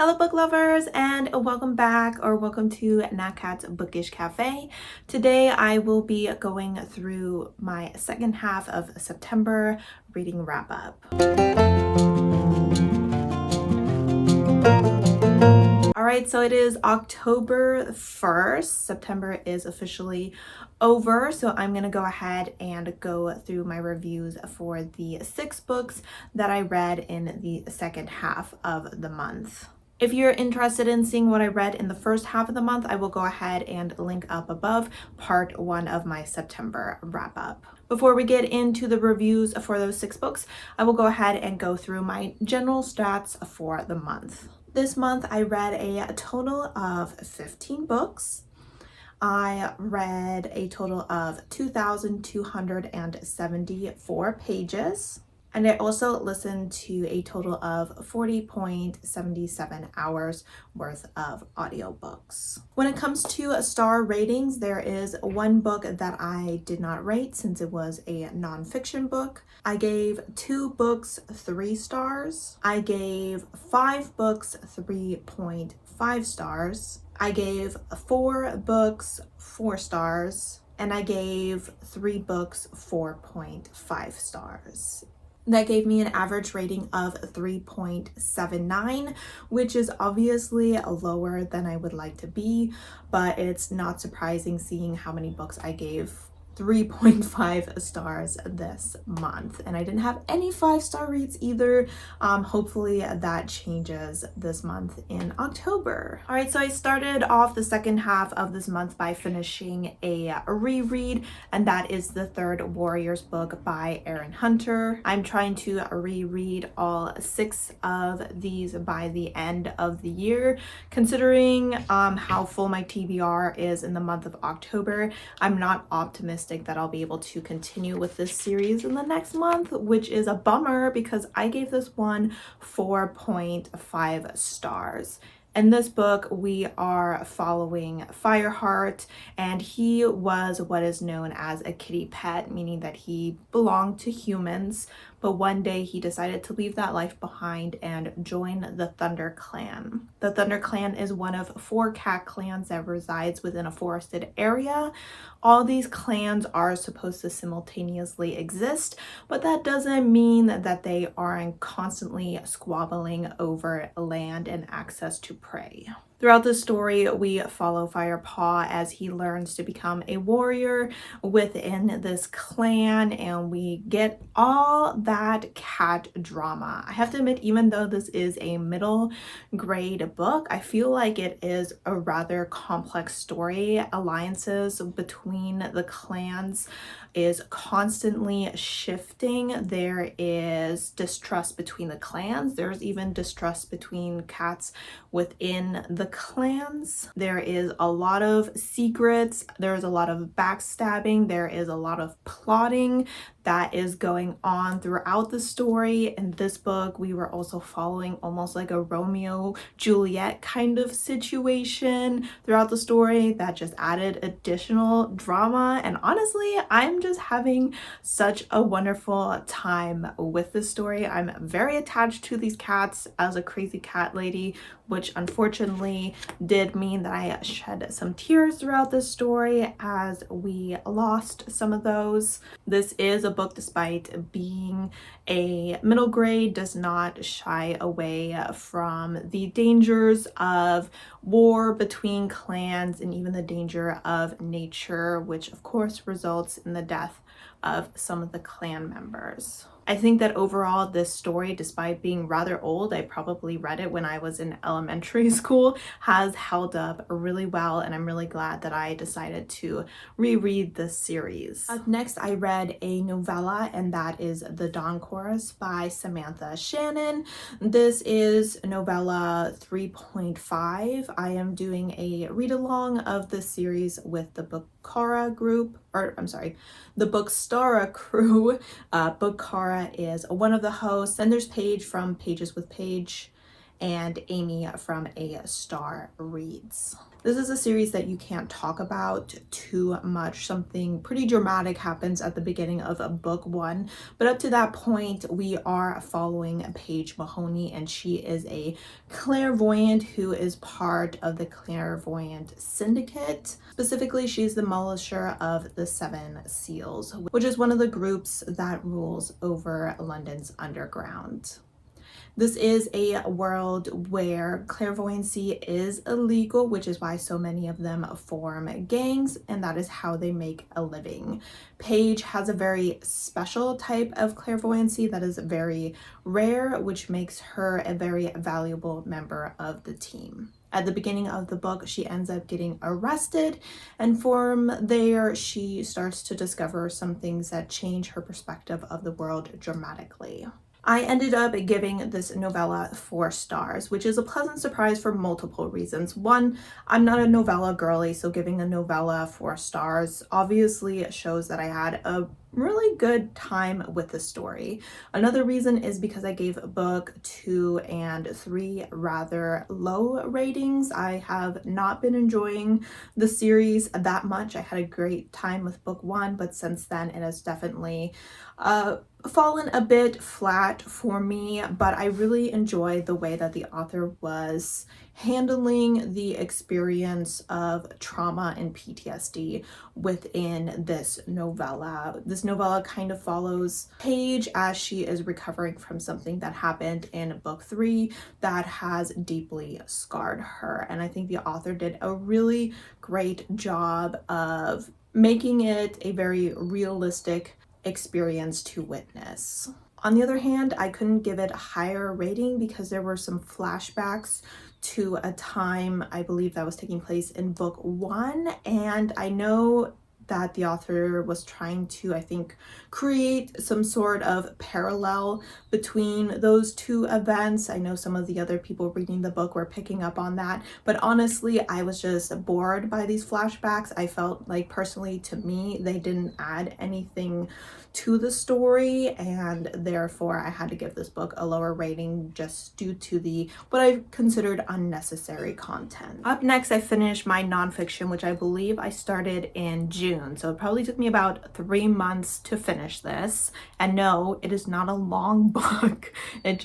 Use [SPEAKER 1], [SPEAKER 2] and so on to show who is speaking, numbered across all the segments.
[SPEAKER 1] Hello book lovers, and welcome back or welcome to Nat Cat's Bookish Cafe. Today I will be going through my second half of September reading wrap up. Alright, so it is October 1st. September is officially over, so I'm going to go ahead and go through my reviews for the 6 books that I read in the second half of the month. If you're interested in seeing what I read in the first half of the month, I will go ahead and link up above part 1 of my September wrap up. Before we get into the reviews for those 6 books, I will go ahead and go through my general stats for the month. This month I read a total of 15 books. I read a total of 2,274 pages. And I also listened to a total of 40.77 hours worth of audiobooks. When it comes to star ratings, there is one book that I did not rate since it was a nonfiction book. I gave 2 books 3 stars. I gave 5 books 3.5 stars. I gave 4 books 4 stars. And I gave 3 books 4.5 stars. That gave me an average rating of 3.79, which is obviously lower than I would like to be, but it's not surprising seeing how many books I gave 3.5 stars this month, and I didn't have any 5-star reads either. Hopefully that changes this month in October. All right, so I started off the second half of this month by finishing a reread, and that is the Third Warriors book by Erin Hunter. I'm trying to reread all 6 of these by the end of the year. Considering how full my TBR is in the month of October, I'm not optimistic that I'll be able to continue with this series in the next month, which is a bummer because I gave this one 4.5 stars. In this book, we are following Fireheart, and he was what is known as a kitty pet, meaning that he belonged to humans, but one day he decided to leave that life behind and join the Thunder Clan. The Thunder Clan is one of 4 cat clans that resides within a forested area. All these clans are supposed to simultaneously exist, but that doesn't mean that they aren't constantly squabbling over land and access to prey. Throughout the story, we follow Firepaw as he learns to become a warrior within this clan, and we get all that cat drama. I have to admit, even though this is a middle grade book, I feel like it is a rather complex story. Alliances between the clans is constantly shifting. There is distrust between the clans. There's even distrust between cats within the clans. There is a lot of secrets. There's a lot of backstabbing. There is a lot of plotting that is going on throughout the story. In this book, we were also following almost like a Romeo Juliet kind of situation throughout the story that just added additional drama. And honestly, I'm just having such a wonderful time with this story. I'm very attached to these cats as a crazy cat lady, which unfortunately did mean that I shed some tears throughout this story as we lost some of those. This is a book, despite being a middle grade, does not shy away from the dangers of war between clans and even the danger of nature, which of course results in the death of some of the clan members. I think that overall this story, despite being rather old, I probably read it when I was in elementary school, has held up really well, and I'm really glad that I decided to reread this series. Up next, I read a novella, and that is The Dawn Chorus by Samantha Shannon. This is novella 3.5. I am doing a read-along of this series with the Bookara group, or I'm sorry, the Bookstara crew. Bookara is one of the hosts, and there's Paige from Pages with Paige, and Amy from A Star Reads. This is a series that you can't talk about too much. Something pretty dramatic happens at the beginning of book 1, but up to that point, we are following Paige Mahoney, and she is a clairvoyant who is part of the Clairvoyant Syndicate. Specifically, she's the Mullisher of the Seven Seals, which is one of the groups that rules over London's underground. This is a world where clairvoyancy is illegal, which is why so many of them form gangs, and that is how they make a living. Paige has a very special type of clairvoyancy that is very rare, which makes her a very valuable member of the team. At the beginning of the book, she ends up getting arrested, and from there, she starts to discover some things that change her perspective of the world dramatically. I ended up giving this novella 4 stars, which is a pleasant surprise for multiple reasons. One, I'm not a novella girly, so giving a novella 4 stars obviously shows that I had a really good time with the story. Another reason is because I gave book 2 and 3 rather low ratings. I have not been enjoying the series that much. I had a great time with book 1, but since then it has definitely fallen a bit flat for me, but I really enjoyed the way that the author was handling the experience of trauma and PTSD within this novella. This novella kind of follows Paige as she is recovering from something that happened in book 3 that has deeply scarred her. And I think the author did a really great job of making it a very realistic experience to witness. On the other hand, I couldn't give it a higher rating because there were some flashbacks to a time I believe that was taking place in book 1, and I know that the author was trying to, I think, create some sort of parallel between those two events. I know some of the other people reading the book were picking up on that, but honestly, I was just bored by these flashbacks. I felt like, personally, to me, they didn't add anything to the story, and therefore I had to give this book a lower rating just due to the what I considered unnecessary content. Up next, I finished my nonfiction, which I believe I started in June, so it probably took me about 3 months to finish this. And no, it is not a long book. It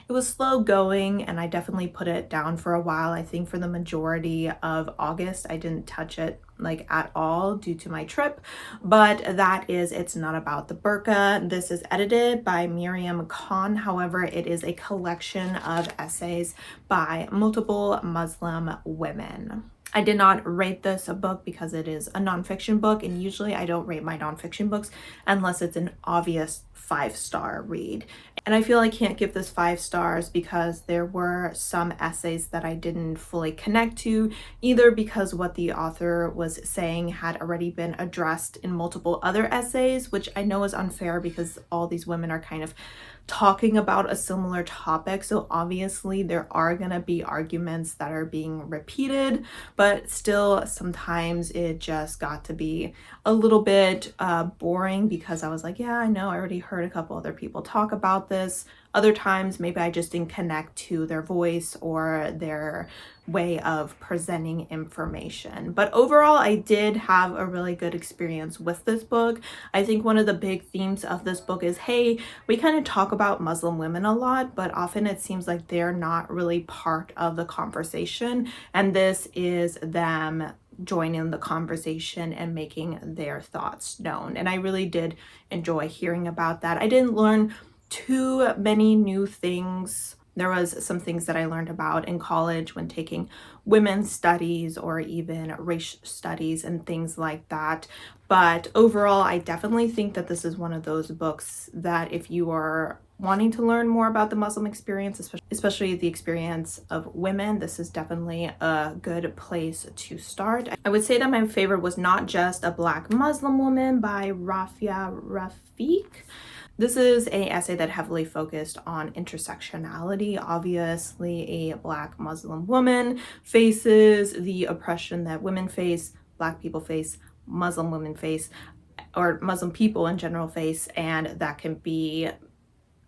[SPEAKER 1] was slow going, and I definitely put it down for a while. I think for the majority of August I didn't touch it like at all due to my trip, but that is It's Not About the Burqa. This is edited by Miriam Khan. However, it is a collection of essays by multiple Muslim women. I did not rate this a book because it is a nonfiction book, and usually I don't rate my nonfiction books unless it's an obvious 5-star read. And I feel I can't give this 5 stars because there were some essays that I didn't fully connect to, either because what the author was saying had already been addressed in multiple other essays, which I know is unfair because all these women are kind of talking about a similar topic, so obviously there are gonna be arguments that are being repeated, but still sometimes it just got to be a little bit boring because I was like, yeah, I know, I already heard a couple other people talk about this. Other times maybe I just didn't connect to their voice or their way of presenting information. But overall, I did have a really good experience with this book. I think one of the big themes of this book is, hey, we kind of talk about Muslim women a lot, but often it seems like they're not really part of the conversation. And this is them joining the conversation and making their thoughts known. And I really did enjoy hearing about that. I didn't learn too many new things. There was some things that I learned about in college when taking women's studies or even race studies and things like that. But overall, I definitely think that this is one of those books that if you are wanting to learn more about the Muslim experience, especially the experience of women, this is definitely a good place to start. I would say that my favorite was Not Just a Black Muslim Woman by Rafia Rafiq. This is an essay that heavily focused on intersectionality. Obviously, a Black Muslim woman faces the oppression that women face, Black people face, Muslim women face, or Muslim people in general face, and that can be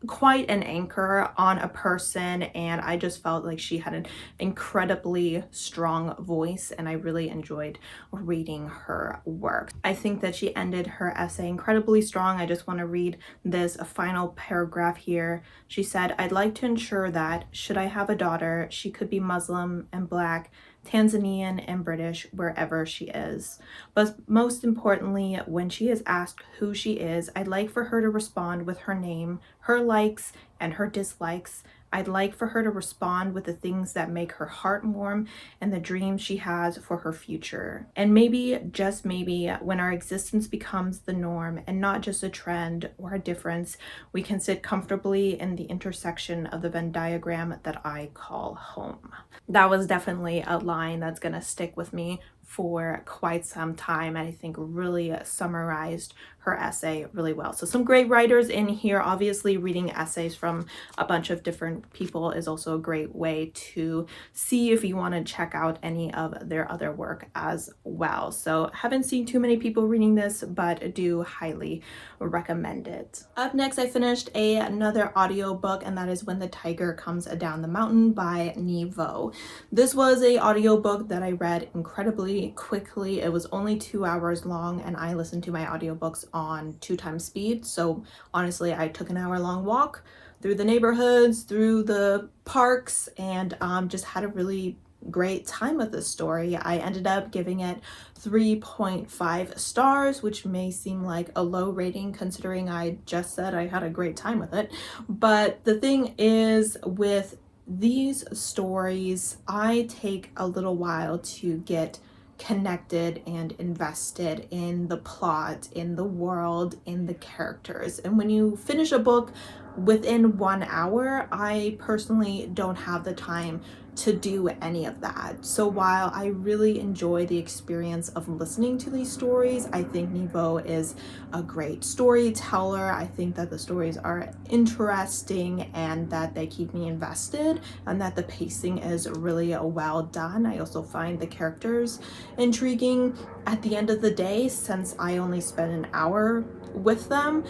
[SPEAKER 1] quite an anchor on a person, and I just felt like she had an incredibly strong voice, and I really enjoyed reading her work. I think that she ended her essay incredibly strong. I just want to read this final paragraph here. She said, "I'd like to ensure that, should I have a daughter, she could be Muslim and Black, Tanzanian and British, wherever she is. But most importantly, when she is asked who she is, I'd like for her to respond with her name, her likes and her dislikes. I'd like for her to respond with the things that make her heart warm and the dreams she has for her future. And maybe, just maybe, when our existence becomes the norm and not just a trend or a difference, we can sit comfortably in the intersection of the Venn diagram that I call home." That was definitely a line that's gonna stick with me for quite some time, and I think really summarized her essay really well. So some great writers in here. Obviously, reading essays from a bunch of different people is also a great way to see if you want to check out any of their other work as well. So haven't seen too many people reading this, but do highly recommend it. Up next, I finished another audiobook, and that is When the Tiger Comes Down the Mountain by Nevo. This was a audiobook that I read incredibly quickly. It was only 2 hours long, and I listened to my audiobooks on 2 times speed. So honestly, I took an hour-long walk through the neighborhoods, through the parks, and just had a really great time with this story. I ended up giving it 3.5 stars, which may seem like a low rating considering I just said I had a great time with it. But the thing is, with these stories, I take a little while to get connected and invested in the plot, in the world, in the characters. And when you finish a book within 1 hour, I personally don't have the time to do any of that. So while I really enjoy the experience of listening to these stories, I think Nevo is a great storyteller. I think that the stories are interesting and that they keep me invested, and that the pacing is really well done. I also find the characters intriguing. At the end of the day, since I only spent an hour with them,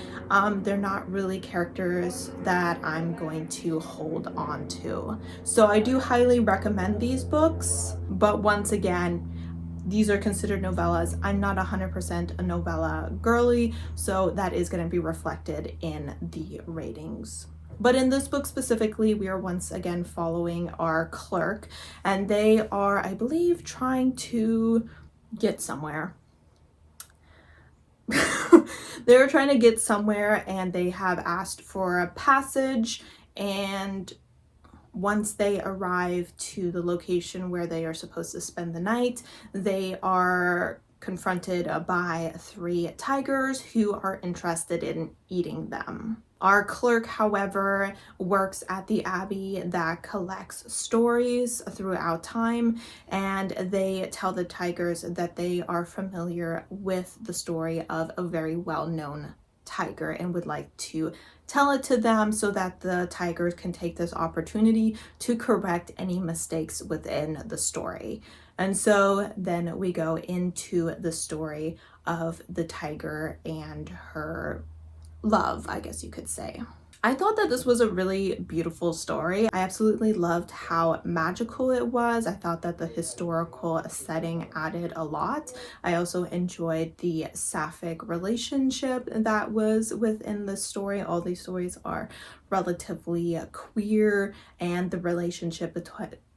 [SPEAKER 1] they're not really characters that I'm going to hold on to. So I do highly recommend these books, but once again, these are considered novellas. I'm not 100% a novella girly, so that is going to be reflected in the ratings. But in this book specifically, we are once again following our clerk, and they are, I believe, trying to get somewhere. They're trying to get somewhere, and they have asked for a passage, and once they arrive to the location where they are supposed to spend the night, they are confronted by 3 tigers who are interested in eating them. Our clerk, however, works at the abbey that collects stories throughout time, and they tell the tigers that they are familiar with the story of a very well-known tiger and would like to tell it to them so that the tigers can take this opportunity to correct any mistakes within the story. And so then we go into the story of the tiger and her love, I guess you could say. I thought that this was a really beautiful story. I absolutely loved how magical it was. I thought that the historical setting added a lot. I also enjoyed the sapphic relationship that was within the story. All these stories are relatively queer, and the relationship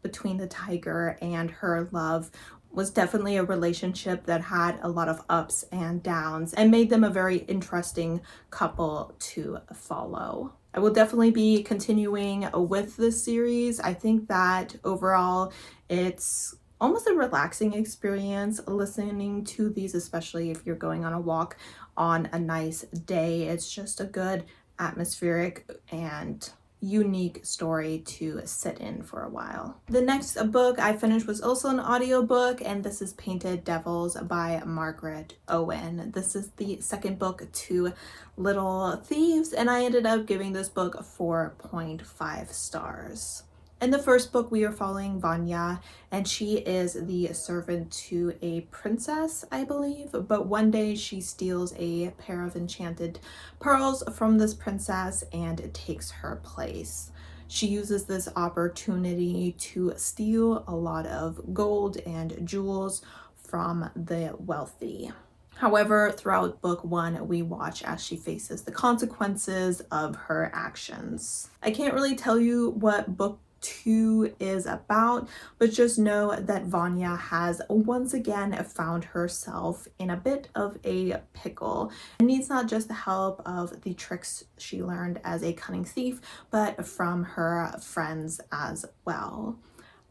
[SPEAKER 1] between the tiger and her love was definitely a relationship that had a lot of ups and downs and made them a very interesting couple to follow. I will definitely be continuing with this series. I think that overall it's almost a relaxing experience listening to these, especially if you're going on a walk on a nice day. It's just a good atmospheric and unique story to sit in for a while. The next book I finished was also an audiobook, and this is Painted Devils by Margaret Owen. This is the second book to Little Thieves, and I ended up giving this book 4.5 stars. In the first book, we are following Vanya, and she is the servant to a princess, I believe. But one day she steals a pair of enchanted pearls from this princess and takes her place. She uses this opportunity to steal a lot of gold and jewels from the wealthy. However, throughout book one, we watch as she faces the consequences of her actions. I can't really tell you what book two is about, but just know that Vanya has once again found herself in a bit of a pickle and needs not just the help of the tricks she learned as a cunning thief, but from her friends as well.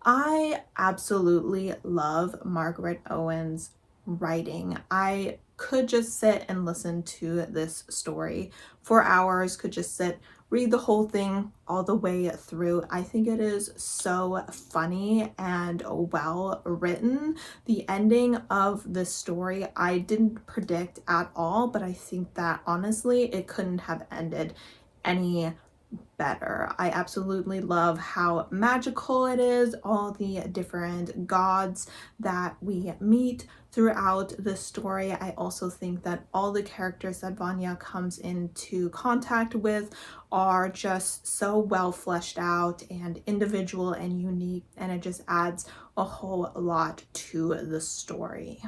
[SPEAKER 1] I absolutely love Margaret Owen's writing. I could just sit and listen to this story for hours, could just sit, read the whole thing all the way through. I think it is so funny and well written. The ending of this story I didn't predict at all, but I think that honestly it couldn't have ended any better. I absolutely love how magical it is, all the different gods that we meet throughout the story. I also think that all the characters that Vanya comes into contact with are just so well fleshed out and individual and unique, and it just adds a whole lot to the story.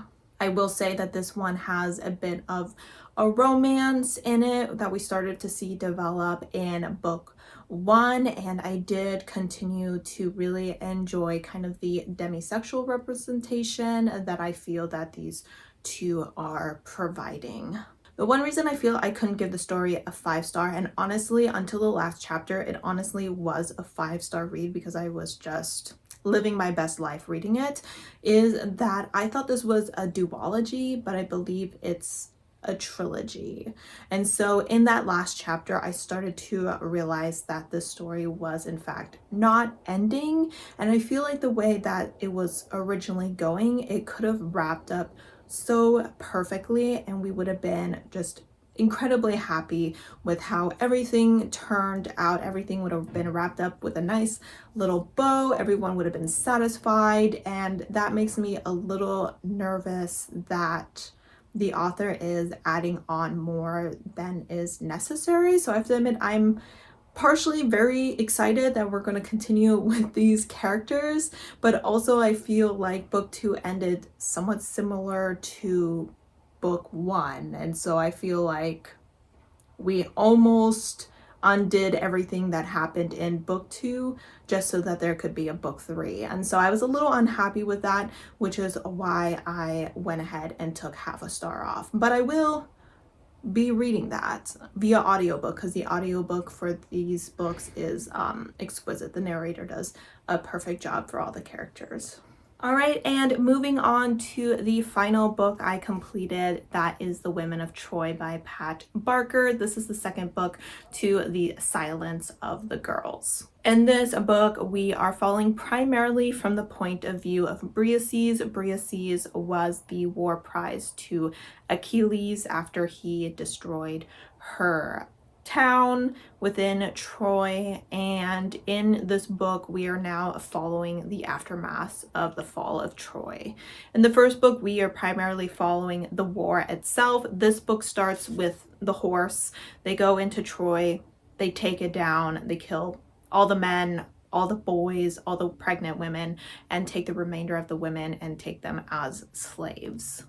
[SPEAKER 1] I will say that this one has a bit of a romance in it that we started to see develop in book one, and I did continue to really enjoy kind of the demisexual representation that I feel that these two are providing. The one reason I feel I couldn't give the story a 5-star, and honestly until the last chapter it honestly was a 5-star read because I was just living my best life reading it, is that I thought this was a duology, but I believe it's a trilogy. And so in that last chapter, I started to realize that the story was in fact not ending. And I feel like the way that it was originally going, it could have wrapped up so perfectly and we would have been just incredibly happy with how everything turned out. Everything would have been wrapped up with a nice little bow. Everyone would have been satisfied. And that makes me a little nervous that the author is adding on more than is necessary. So I have to admit, I'm partially very excited that we're going to continue with these characters, but also I feel like book two ended somewhat similar to book one. And so I feel like we almost undid everything that happened in book two just so that there could be a book three. And so I was a little unhappy with that, which is why I went ahead and took half a star off. But I will be reading that via audiobook because the audiobook for these books is exquisite. The narrator does a perfect job for all the characters. All right, and moving on to the final book I completed, that is The Women of Troy by Pat Barker. This is the second book to The Silence of the Girls. In this book, we are following primarily from the point of view of Briaces. Briaces was the war prize to Achilles after he destroyed her town within Troy, and in this book we are now following the aftermath of the fall of Troy. In the first book we are primarily following the war itself. This book starts with the horse. They go into Troy, they take it down, they kill all the men, all the boys, all the pregnant women, and take the remainder of the women and take them as slaves.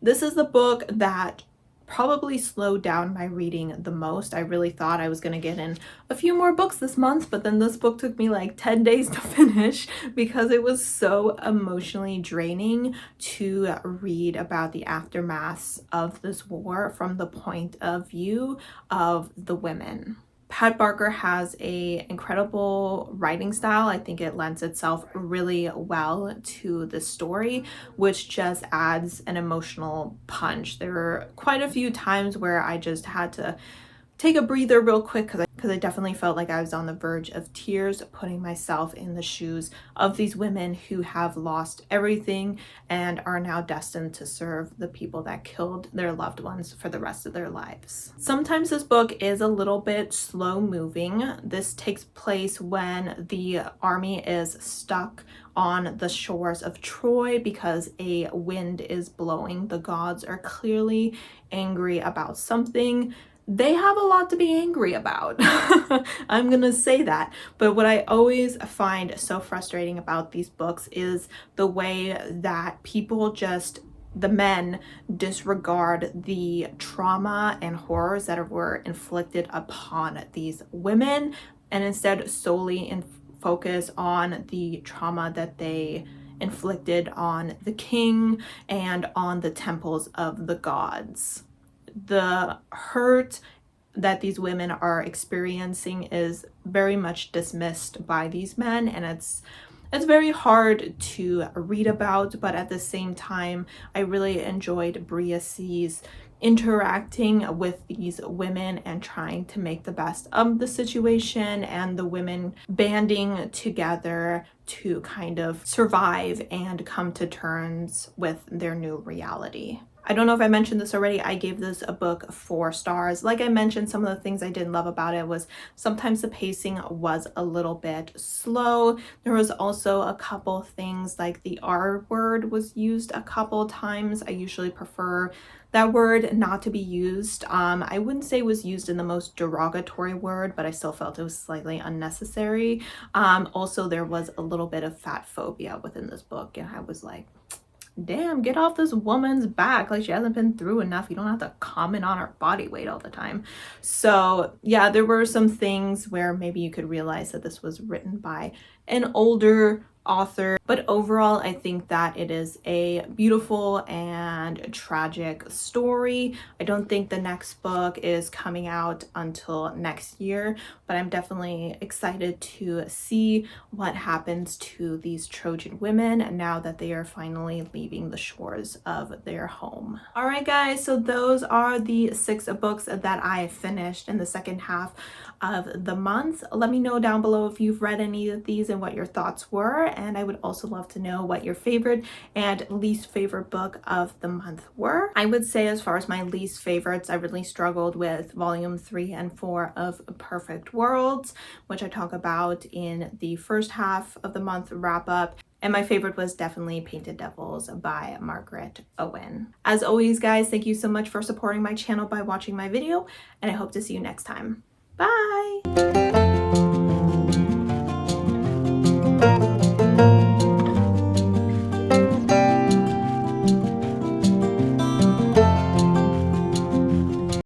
[SPEAKER 1] This is the book that probably slowed down my reading the most. I really thought I was going to get in a few more books this month, but then this book took me like 10 days to finish because it was so emotionally draining to read about the aftermath of this war from the point of view of the women. Pat Barker has an incredible writing style. I think it lends itself really well to the story, which just adds an emotional punch. There were quite a few times where I just had to take a breather real quick because I definitely felt like I was on the verge of tears, putting myself in the shoes of these women who have lost everything and are now destined to serve the people that killed their loved ones for the rest of their lives. Sometimes this book is a little bit slow moving. This takes place when the army is stuck on the shores of Troy because a wind is blowing. The gods are clearly angry about something. They have a lot to be angry about. I'm gonna say that. But what I always find so frustrating about these books is the way that people the men disregard the trauma and horrors that were inflicted upon these women, and instead solely focus on the trauma that they inflicted on the king and on the temples of the gods. The hurt that these women are experiencing is very much dismissed by these men, and it's very hard to read about, but at the same time, I really enjoyed Bria C's interacting with these women and trying to make the best of the situation, and the women banding together to kind of survive and come to terms with their new reality. I don't know if I mentioned this already. I gave this a book 4 stars. Like I mentioned, some of the things I didn't love about it was sometimes the pacing was a little bit slow. There was also a couple things like the R word was used a couple times. I usually prefer that word not to be used. I wouldn't say it was used in the most derogatory word, but I still felt it was slightly unnecessary. Also, there was a little bit of fat phobia within this book, and I was like, damn, get off this woman's back. Like, she hasn't been through enough. You don't have to comment on her body weight all the time. So yeah, there were some things where maybe you could realize that this was written by an older author, but overall I think that it is a beautiful and tragic story. I don't think the next book is coming out until next year, but I'm definitely excited to see what happens to these Trojan women now that they are finally leaving the shores of their home. All right guys, so those are the 6 books that I finished in the second half of the month. Let me know down below if you've read any of these and what your thoughts were, and I would also love to know what your favorite and least favorite book of the month were. I would say, as far as my least favorites, I really struggled with volume 3 and 4 of Perfect Worlds, which I talk about in the first half of the month wrap up. And my favorite was definitely Painted Devils by Margaret Owen. As always, guys, thank you so much for supporting my channel by watching my video, and I hope to see you next time. Bye!